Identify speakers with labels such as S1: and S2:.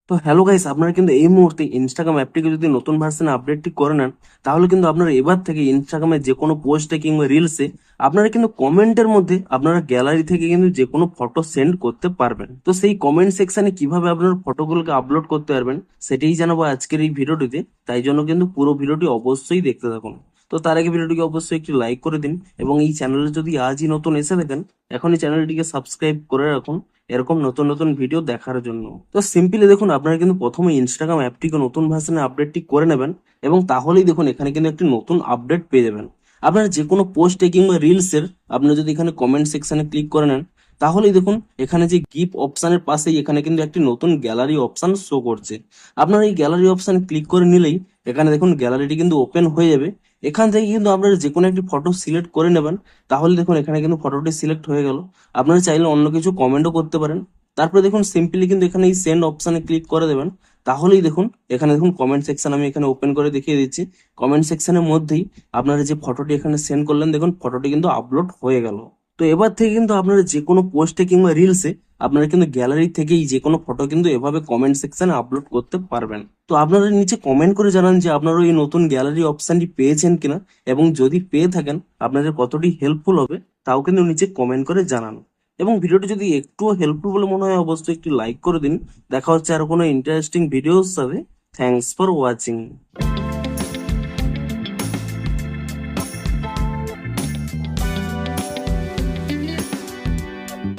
S1: তো hello guys, আপনারা কিন্তু এই মুহূর্তে ইনস্টাগ্রাম অ্যাপটিকে যদি নতুন ভার্সনে আপডেটটি করে নেন, তাহলে কিন্তু আপনারা এবার থেকে ইনস্টাগ্রামে যে কোনো পোস্টে কিংবা রিলসে আপনারা কিন্তু কমেন্টের মধ্যে আপনারা গ্যালারি থেকে কিন্তু যে কোনো ফটো সেন্ড করতে পারবেন। তো সেই কমেন্ট সেকশনে কিভাবে আপনার ফটোগুলোকে আপলোড করতে পারবেন সেটাই জানাবো আজকের এই ভিডিওটিতে। তাই জন্য কিন্তু পুরো ভিডিওটি অবশ্যই দেখতে থাকুন। তো তার আগে ভিডিওটিকে অবশ্যই একটি লাইক করে দিন এবং এই চ্যানেলে যদি আজই নতুন এসে থাকেন, এখনই চ্যানেলটিকে সাবস্ক্রাইব করে রাখুন এরকম নতুন নতুন ভিডিও দেখার জন্য। তো সিম্পলি দেখুন, আপনারা কিন্তু প্রথমে ইনস্টাগ্রাম অ্যাপটিকে নতুন ভার্সনে আপডেটটি করে নেবেন এবং তাহলেই দেখুন এখানে কিন্তু একটি নতুন আপডেট পেয়ে যাবেন। আপনারা যে কোনো পোস্টে কিংবা রিলসের আপনারা যদি এখানে কমেন্ট সেকশনে ক্লিক করে নেন, তাহলেই দেখুন এখানে যে গিফট অপশনের পাশেই এখানে কিন্তু একটি নতুন গ্যালারি অপশন শো করছে। আপনারা এই গ্যালারি অপশন ক্লিক করে নিলেই এখানে দেখুন গ্যালারিটি কিন্তু ওপেন হয়ে যাবে। এখান থেকে কিন্তু আপনারা যে কোনো একটি ফটো সিলেক্ট করে নেবেন, তাহলে দেখুন এখানে কিন্তু ফটোটি সিলেক্ট হয়ে গেল। আপনারা চাইলে অন্য কিছু কমেন্টও করতে পারেন। তারপরে দেখুন সিম্পলি কিন্তু এখানে এই সেন্ড অপশনে ক্লিক করে দেবেন, তাহলেই দেখুন এখানে দেখুন কমেন্ট সেকশন আমি এখানে ওপেন করে দেখিয়ে দিচ্ছি। কমেন্ট সেকশনের মধ্যেই আপনারা যে ফটোটি এখানে সেন্ড করলেন, দেখুন ফটোটি কিন্তু আপলোড হয়ে গেল। তো এবার থেকে কিন্তু আপনারা যে কোনো পোস্টে কিংবা রিলসে আপনারা কিন্তু গ্যালারি থেকেই যে কোনো ফটো কিন্তু এভাবে কমেন্ট সেকশনে আপলোড করতে পারবেন। তো আপনারা নিচে কমেন্ট করে জানান যে আপনারা এই নতুন গ্যালারি অপশনটি পেয়েছেন কিনা, এবং যদি পেয়ে থাকেন আপনাদের কতটি হেল্পফুল হবে তাও কিন্তু নিচে কমেন্ট করে জানান। এবং ভিডিওটি যদি একটুও হেল্পফুল বলে মনে হয় অবশ্যই একটি লাইক করে দিন। দেখা হচ্ছে আরো কোনো ইন্টারেস্টিং ভিডিওর সাথে। Thanks for watching.